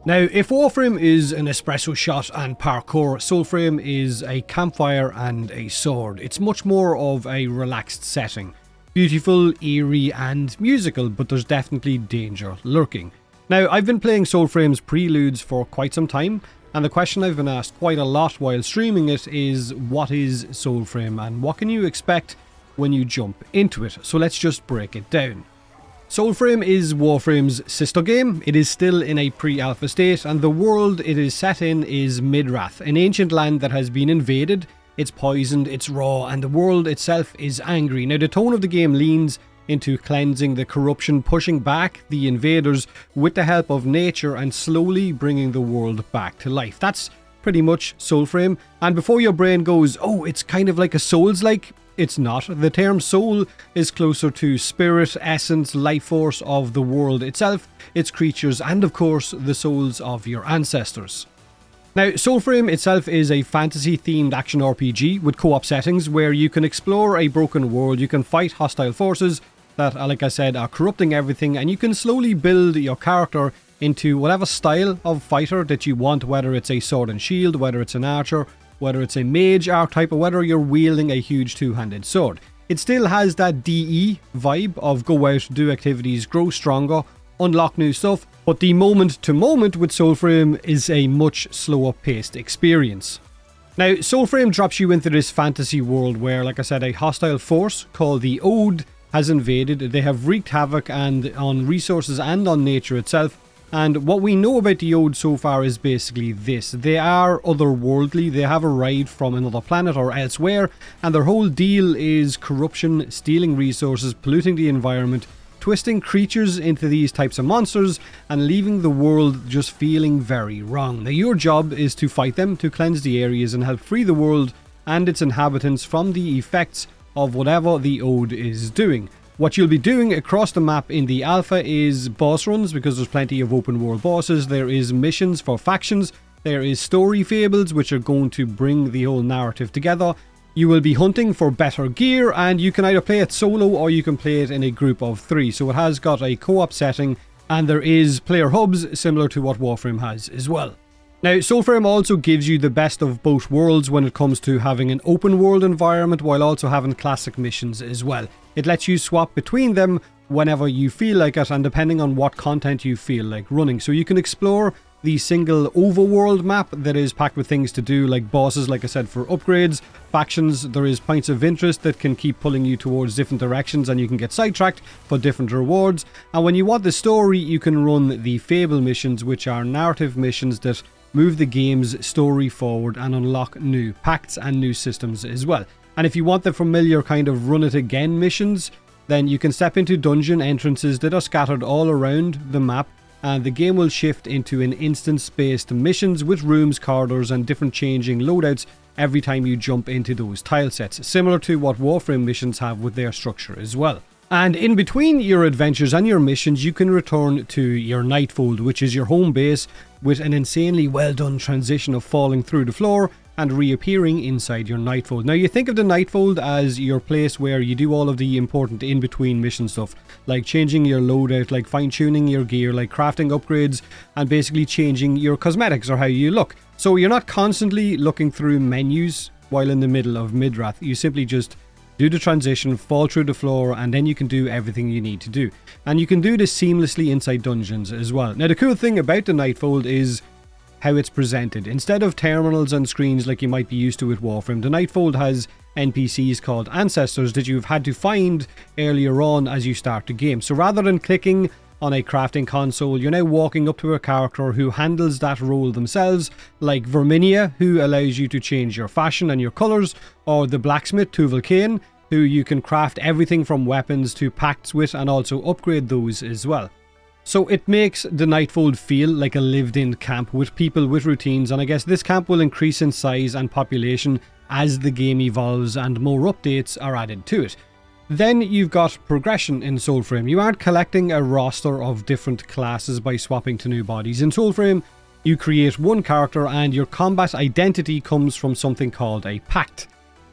Now, if Warframe is an espresso shot and parkour, Soulframe is a campfire and a sword. It's much more of a relaxed setting. Beautiful, eerie and musical, but there's definitely danger lurking. Now, I've been playing Soulframe's Preludes for quite some time, and the question I've been asked quite a lot while streaming it is, what is Soulframe and what can you expect when you jump into it? So let's just break it down. Soulframe is Warframe's sister game. It is still in a pre-alpha state, and the world it is set in is Midrath, an ancient land that has been invaded. It's poisoned, it's raw, and the world itself is angry. Now, the tone of the game leans into cleansing the corruption, pushing back the invaders with the help of nature, and slowly bringing the world back to life. That's pretty much Soulframe. And before your brain goes, oh, it's kind of like a Souls-like, it's not. The term soul is closer to spirit, essence, life force of the world itself, its creatures, and of course the souls of your ancestors. Now, Soulframe itself is a fantasy-themed action RPG with co-op settings where you can explore a broken world, you can fight hostile forces that, like I said, are corrupting everything, and you can slowly build your character into whatever style of fighter that you want, whether it's a sword and shield, whether it's an archer, whether it's a mage archetype, or whether you're wielding a huge two-handed sword. It still has that DE vibe of go out, do activities, grow stronger, unlock new stuff, but the moment-to-moment with Soulframe is a much slower paced experience. Now, Soulframe drops you into this fantasy world where, like I said, a hostile force called the Ode has invaded. They have wreaked havoc on resources and on nature itself. And what we know about the Ode so far is basically this. They are otherworldly, they have arrived from another planet or elsewhere, and their whole deal is corruption, stealing resources, polluting the environment, twisting creatures into these types of monsters, and leaving the world just feeling very wrong. Now, your job is to fight them, to cleanse the areas, and help free the world and its inhabitants from the effects of whatever the Ode is doing. What you'll be doing across the map in the alpha is boss runs, because there's plenty of open world bosses. There is missions for factions. There is story fables, which are going to bring the whole narrative together. You will be hunting for better gear, and you can either play it solo or you can play it in a group of 3. So it has got a co-op setting, and there is player hubs similar to what Warframe has as well. Now, Soulframe also gives you the best of both worlds when it comes to having an open world environment while also having classic missions as well. It lets you swap between them whenever you feel like it, and depending on what content you feel like running. So you can explore the single overworld map that is packed with things to do, like bosses, like I said, for upgrades, factions. There is points of interest that can keep pulling you towards different directions, and you can get sidetracked for different rewards. And when you want the story, you can run the Fable missions, which are narrative missions that move the game's story forward and unlock new pacts and new systems as well. And if you want the familiar kind of run it again missions, then you can step into dungeon entrances that are scattered all around the map, and the game will shift into an instance-based missions with rooms, corridors and different changing loadouts every time you jump into those tile sets, similar to what Warframe missions have with their structure as well. And in between your adventures and your missions, you can return to your Nightfold, which is your home base, with an insanely well done transition of falling through the floor and reappearing inside your Nightfold. Now, you think of the Nightfold as your place where you do all of the important in-between mission stuff, like changing your loadout, like fine-tuning your gear, like crafting upgrades, and basically changing your cosmetics or how you look. So you're not constantly looking through menus while in the middle of Midrath. You simply just do the transition, fall through the floor, and then you can do everything you need to do. And you can do this seamlessly inside dungeons as well. Now, the cool thing about the Nightfold is how it's presented. Instead of terminals and screens like you might be used to with Warframe, the Nightfold has NPCs called ancestors that you've had to find earlier on as you start the game. So rather than clicking on a crafting console, you're now walking up to a character who handles that role themselves, like Verminia, who allows you to change your fashion and your colours, or the blacksmith, Tuval Kane, who you can craft everything from weapons to pacts with and also upgrade those as well. So it makes the Nightfold feel like a lived-in camp with people with routines, and I guess this camp will increase in size and population as the game evolves and more updates are added to it. Then you've got progression in Soulframe. You aren't collecting a roster of different classes by swapping to new bodies. In Soulframe, you create one character and your combat identity comes from something called a pact.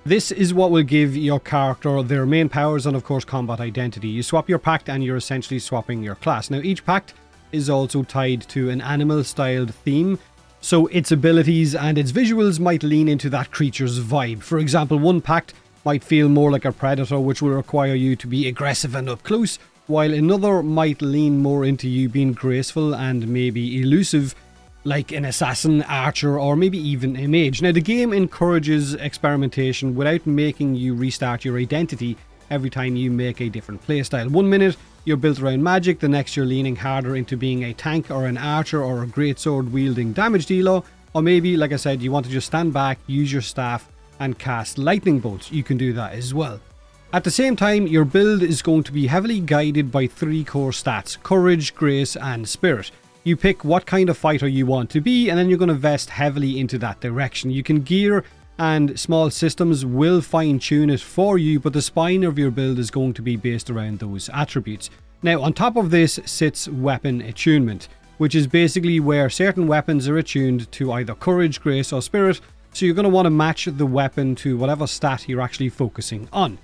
This is what will give your character their main powers and of course combat identity. You swap your pact and you're essentially swapping your class. Now, each pact is also tied to an animal-styled theme, so its abilities and its visuals might lean into that creature's vibe. For example, one pact might feel more like a predator, which will require you to be aggressive and up close, while another might lean more into you being graceful and maybe elusive, like an assassin, archer, or maybe even a mage. Now, the game encourages experimentation without making you restart your identity every time you make a different playstyle. 1 minute you're built around magic, the next you're leaning harder into being a tank or an archer or a greatsword wielding damage dealer, or maybe, like I said, you want to just stand back, use your staff and cast lightning bolts. You can do that as well. At the same time, your build is going to be heavily guided by 3 core stats: courage, grace and spirit. You pick what kind of fighter you want to be, and then you're going to vest heavily into that direction. You can gear, and small systems will fine-tune it for you, but the spine of your build is going to be based around those attributes. Now, on top of this sits weapon attunement, which is basically where certain weapons are attuned to either courage, grace or spirit, so you're going to want to match the weapon to whatever stat you're actually focusing on.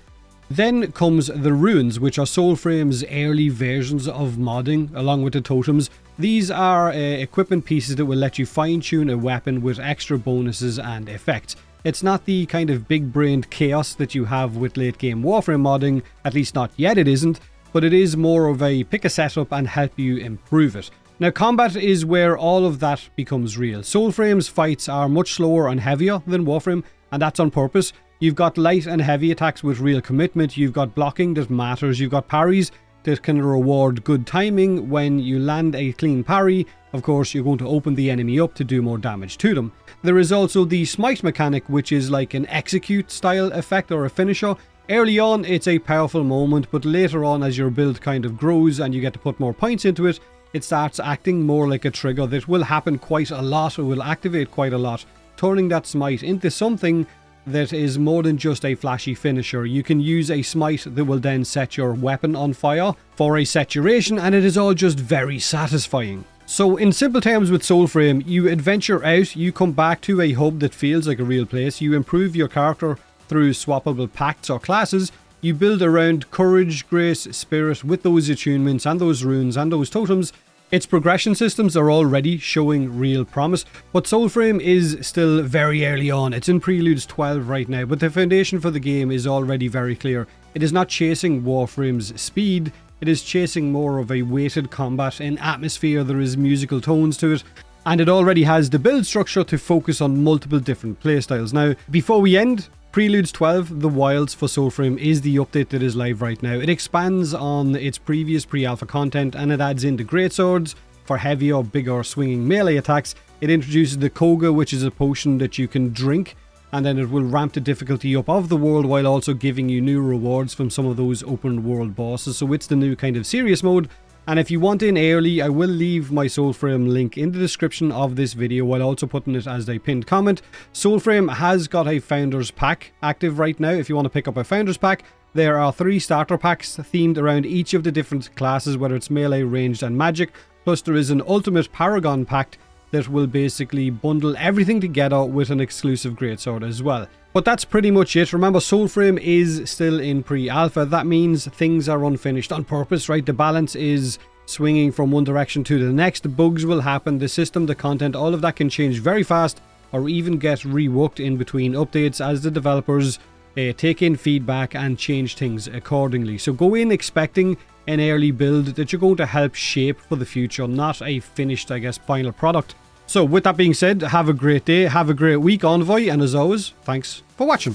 Then comes the runes, which are Soulframe's early versions of modding, along with the totems. These are equipment pieces that will let you fine-tune a weapon with extra bonuses and effects. It's not the kind of big-brained chaos that you have with late-game Warframe modding, at least not yet it isn't, but it is more of a pick a setup and help you improve it. Now, combat is where all of that becomes real. Soulframe's fights are much slower and heavier than Warframe, and that's on purpose. You've got light and heavy attacks with real commitment, you've got blocking that matters, you've got parries that can reward good timing. When you land a clean parry, of course, you're going to open the enemy up to do more damage to them. There is also the smite mechanic, which is like an execute style effect or a finisher. Early on, it's a powerful moment, but later on, as your build kind of grows and you get to put more points into it, it starts acting more like a trigger that will happen quite a lot, or will activate quite a lot, turning that smite into something that is more than just a flashy finisher. You can use a smite that will then set your weapon on fire for a set duration, and it is all just very satisfying. So in simple terms with Soulframe, you adventure out, you come back to a hub that feels like a real place, you improve your character through swappable pacts or classes, you build around courage, grace, spirit with those attunements and those runes and those totems. Its progression systems are already showing real promise, but Soulframe is still very early on. It's in Preludes 12 right now, but the foundation for the game is already very clear. It is not chasing Warframe's speed, it is chasing more of a weighted combat in atmosphere. There is musical tones to it, and it already has the build structure to focus on multiple different playstyles. Now, before we end, Preludes 12, The Wilds for Soulframe, is the update that is live right now. It expands on its previous pre-alpha content, and it adds in the greatswords for heavier, bigger swinging melee attacks. It introduces the Koga, which is a potion that you can drink, and then it will ramp the difficulty up of the world while also giving you new rewards from some of those open world bosses. So it's the new kind of serious mode. And if you want in early, I will leave my Soulframe link in the description of this video while also putting it as a pinned comment. Soulframe has got a Founders Pack active right now. If you want to pick up a Founders Pack, there are 3 starter packs themed around each of the different classes, whether it's melee, ranged and magic. Plus there is an Ultimate Paragon Pack that will basically bundle everything together with an exclusive greatsword as well. But that's pretty much it. Remember, Soulframe is still in pre-alpha. That means things are unfinished on purpose, right? The balance is swinging from one direction to the next. Bugs will happen, the system, the content, all of that can change very fast or even get reworked in between updates as the developers take in feedback and change things accordingly. So go in expecting an early build that you're going to help shape for the future, not a finished, I guess, final product. So with that being said, have a great day, have a great week, Envoy, and as always, thanks for watching.